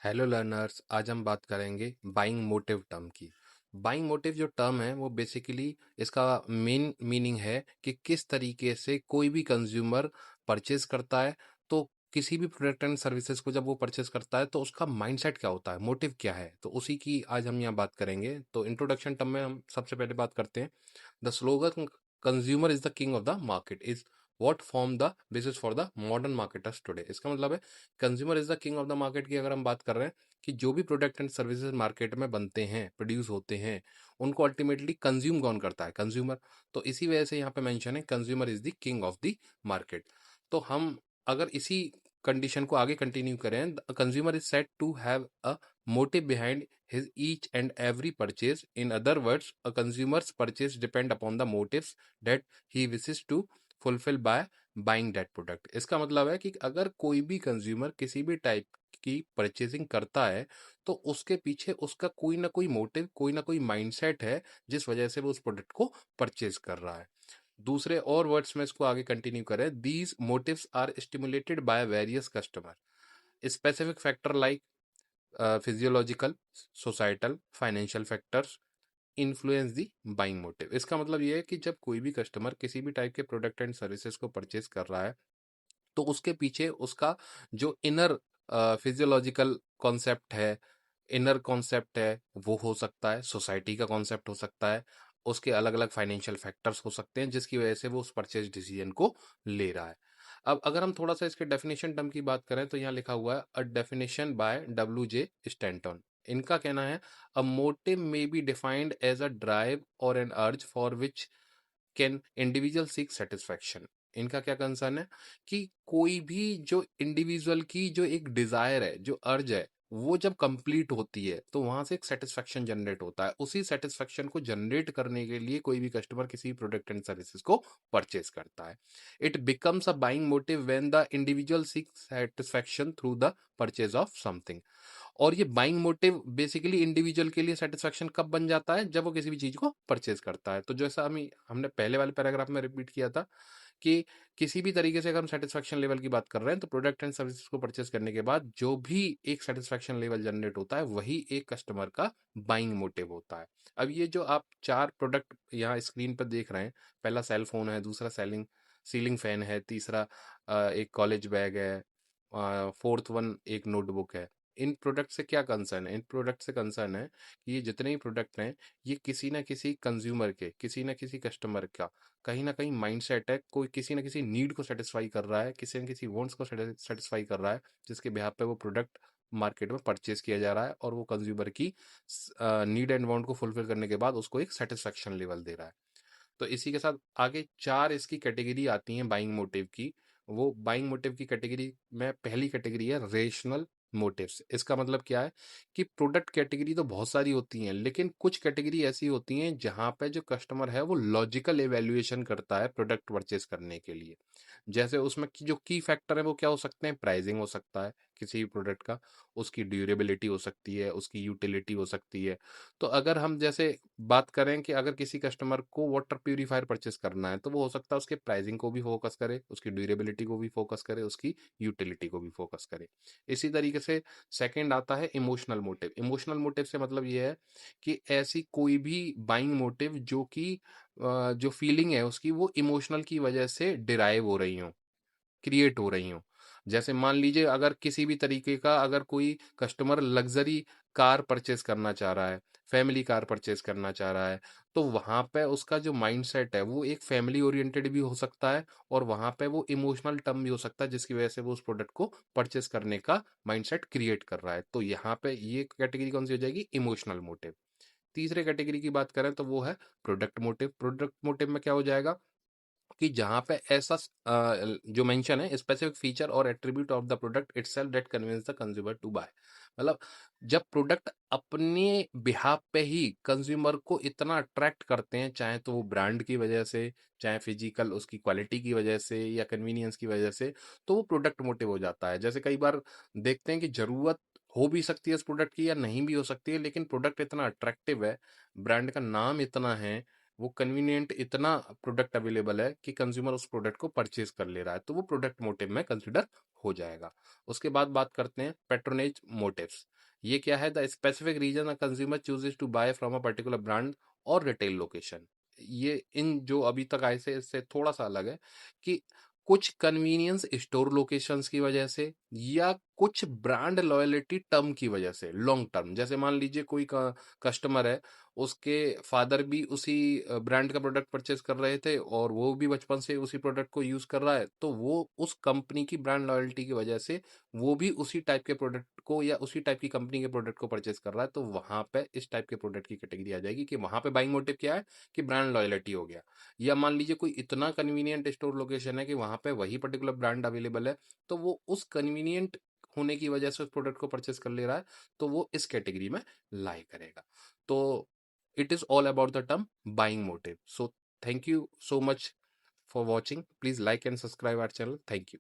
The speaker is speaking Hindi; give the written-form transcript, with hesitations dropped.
हेलो लर्नर्स, आज हम बात करेंगे बाइंग मोटिव टर्म की। बाइंग मोटिव जो टर्म है वो बेसिकली इसका मेन मीनिंग है कि किस तरीके से कोई भी कंज्यूमर परचेज करता है। तो किसी भी प्रोडक्ट एंड सर्विसेज को जब वो परचेज करता है तो उसका माइंडसेट क्या होता है, मोटिव क्या है, तो उसी की आज हम यहाँ बात करेंगे। तो इंट्रोडक्शन टर्म में हम सबसे पहले बात करते हैं। The slogan consumer is the king of the market is what form the basis for the modern marketers today. इसका मतलब है consumer is the king of the market की अगर हम बात कर रहे हैं कि जो भी प्रोडक्ट एंड सर्विसेज मार्केट में बनते हैं, प्रोड्यूस होते हैं, उनको अल्टीमेटली कंज्यूम कौन करता है? कंज्यूमर। तो इसी वजह से यहाँ पे मेंशन है consumer is the king of the market. तो हम अगर इसी कंडीशन को आगे कंटिन्यू करें, consumer is said to have a motive behind his each and every purchase. In other words, a consumer's purchase depend upon the motives that he wishes to fulfill by buying that product. इसका मतलब है कि अगर कोई भी कंज्यूमर किसी भी टाइप की परचेजिंग करता है तो उसके पीछे उसका कोई ना कोई मोटिव, कोई ना कोई माइंडसेट है जिस वजह से वो उस प्रोडक्ट को परचेज कर रहा है। दूसरे और वर्ड्स में इसको आगे कंटिन्यू करें, these motives are stimulated by various customer specific factor like physiological, societal, financial factors influence the buying motive. इसका मतलब ये है कि जब कोई भी कस्टमर किसी भी टाइप के प्रोडक्ट एंड सर्विसेज को परचेज कर रहा है तो उसके पीछे उसका जो इनर फिजियोलॉजिकल कॉन्सेप्ट है, इनर कॉन्सेप्ट है, वो हो सकता है, सोसाइटी का कॉन्सेप्ट हो सकता है, उसके अलग अलग फाइनेंशियल फैक्टर्स हो सकते हैं जिसकी वजह से वो उस परचेज डिसीजन को ले रहा है। अब अगर हम थोड़ा सा इसके डेफिनेशन टर्म की बात करें तो यहाँ लिखा हुआ है a definition by W J Stanton. इनका कहना है a motive may be defined as a drive or an urge for which can individual seek satisfaction. इनका क्या कंसर्न है कि कोई भी जो इंडिविजुअल की जो एक डिजायर है, जो अर्ज है, वो जब कंप्लीट होती है तो वहां से एक सेटिस्फैक्शन जनरेट होता है। उसी सेटिस्फैक्शन को जनरेट करने के लिए कोई भी कस्टमर किसी प्रोडक्ट एंड सर्विसेज को परचेज करता है। It becomes a buying motive when the individual seek satisfaction through the purchase of something. और ये बाइंग मोटिव बेसिकली इंडिविजुअल के लिए सेटिस्फैक्शन कब बन जाता है? जब वो किसी भी चीज को परचेज करता है। तो जैसा हम हमने पहले वाले पैराग्राफ में रिपीट किया था कि किसी भी तरीके से अगर हम सेटिस्फैक्शन लेवल की बात कर रहे हैं तो प्रोडक्ट एंड सर्विसेज को परचेज करने के बाद जो भी एक सेटिस्फैक्शन लेवल जनरेट होता है वही एक कस्टमर का बाइंग मोटिव होता है। अब ये जो आप चार प्रोडक्ट यहाँ स्क्रीन पर देख रहे हैं, पहला सेल फोन है, दूसरा सेलिंग सीलिंग फैन है, तीसरा एक कॉलेज बैग है, फोर्थ वन एक नोटबुक है। इन प्रोडक्ट से क्या कंसर्न है? इन प्रोडक्ट से कंसर्न है कि ये जितने भी प्रोडक्ट हैं ये किसी ना किसी कंज्यूमर के, किसी ना किसी कस्टमर का कहीं ना कहीं माइंडसेट है, कोई किसी ना किसी नीड को सेटिस्फाई कर रहा है, किसी न किसी वांट्स को सेटिस्फाई कर रहा है, जिसके बिहाफ पे वो प्रोडक्ट मार्केट में परचेज किया जा रहा है और वो कंज्यूमर की नीड एंड वांट को फुलफिल करने के बाद उसको एक सेटिस्फेक्शन लेवल दे रहा है। तो इसी के साथ आगे चार इसकी कैटेगरी आती हैं बाइंग मोटिव की। वो बाइंग मोटिव की कैटेगरी में पहली कैटेगरी है रेशनल मोटिव्स। इसका मतलब क्या है कि प्रोडक्ट कैटेगरी तो बहुत सारी होती हैं लेकिन कुछ कैटेगरी ऐसी होती हैं जहां पे जो कस्टमर है वो लॉजिकल एवेल्युएशन करता है प्रोडक्ट परचेज करने के लिए। जैसे उसमें जो की फैक्टर है वो क्या हो सकते हैं? प्राइसिंग हो सकता है किसी भी प्रोडक्ट का, उसकी ड्यूरेबिलिटी हो सकती है, उसकी यूटिलिटी हो सकती है। तो अगर हम जैसे बात करें कि अगर किसी कस्टमर को वाटर प्यूरिफायर परचेस करना है तो वो हो सकता है उसके प्राइसिंग को भी फोकस करे, उसकी ड्यूरेबिलिटी को भी फोकस करे, उसकी यूटिलिटी को भी फोकस करे। इसी तरीके से सेकंड आता है इमोशनल मोटिव। इमोशनल मोटिव से मतलब ये है कि ऐसी कोई भी बाइंग मोटिव जो कि जो फीलिंग है उसकी वो इमोशनल की वजह से डिराइव हो रही हो, क्रिएट हो रही हो। जैसे मान लीजिए अगर किसी भी तरीके का अगर कोई कस्टमर लग्जरी कार परचेज करना चाह रहा है, फैमिली कार परचेज करना चाह रहा है, तो वहां पे उसका जो माइंडसेट है वो एक फैमिली ओरिएंटेड भी हो सकता है और वहां पे वो इमोशनल टर्म भी हो सकता है जिसकी वजह से वो उस प्रोडक्ट को परचेज करने का माइंडसेट क्रिएट कर रहा है। तो यहाँ पे ये कैटेगरी कौन सी हो जाएगी? Emotional motive. तीसरे कैटेगरी की बात करें तो वो है प्रोडक्ट मोटिव। प्रोडक्ट मोटिव में क्या हो जाएगा कि जहां पे ऐसा जो मेंशन है स्पेसिफिक फीचर और attribute of the product itself that convince the consumer to buy. मतलब जब प्रोडक्ट अपने बिहाफ पे ही कंज्यूमर को इतना अट्रैक्ट करते हैं, चाहे तो वो ब्रांड की वजह से, चाहे फिजिकल उसकी क्वालिटी की वजह से या कन्वीनियंस की वजह से, तो वो प्रोडक्ट मोटिव हो जाता है। जैसे कई बार देखते हैं कि जरूरत हो भी सकती है इस प्रोडक्ट की या नहीं भी हो सकती है, लेकिन प्रोडक्ट इतना अट्रैक्टिव है, ब्रांड का नाम इतना है, वो कन्वीनियंट इतना प्रोडक्ट अवेलेबल है कि कंज्यूमर उस प्रोडक्ट को परचेज कर ले रहा है, तो वो प्रोडक्ट मोटिव में कंसिडर हो जाएगा। उसके बाद बात करते हैं पैट्रोनेज मोटिव्स। ये क्या है? The specific reason a consumer chooses to buy from a particular brand और रिटेल लोकेशन। ये इन जो अभी तक आए से इससे थोड़ा सा अलग है कि कुछ कन्वीनियंस स्टोर लोकेशंस की वजह से या कुछ ब्रांड लॉयल्टी टर्म की वजह से लॉन्ग टर्म। जैसे मान लीजिए कोई कस्टमर है, उसके फादर भी उसी ब्रांड का प्रोडक्ट परचेज कर रहे थे और वो भी बचपन से उसी प्रोडक्ट को यूज कर रहा है, तो वो उस कंपनी की ब्रांड लॉयल्टी की वजह से वो भी उसी टाइप के प्रोडक्ट को या उसी टाइप की कंपनी के प्रोडक्ट को परचेज कर रहा है, तो वहां पे इस टाइप के प्रोडक्ट की कैटेगरी आ जाएगी कि वहां पे बाइंग मोटिव क्या है कि ब्रांड लॉयल्टी हो गया। या मान लीजिए कोई इतना कन्वीनियंट स्टोर लोकेशन है कि वहां पे वही पर्टिकुलर ब्रांड अवेलेबल है, तो वो उस कन्वीनियंट होने की वजह से उस प्रोडक्ट को परचेस कर ले रहा है, तो वो इस कैटेगरी में लाई करेगा। तो it is all about the term buying motive. So thank you so much for watching. Please like and subscribe our channel. Thank you.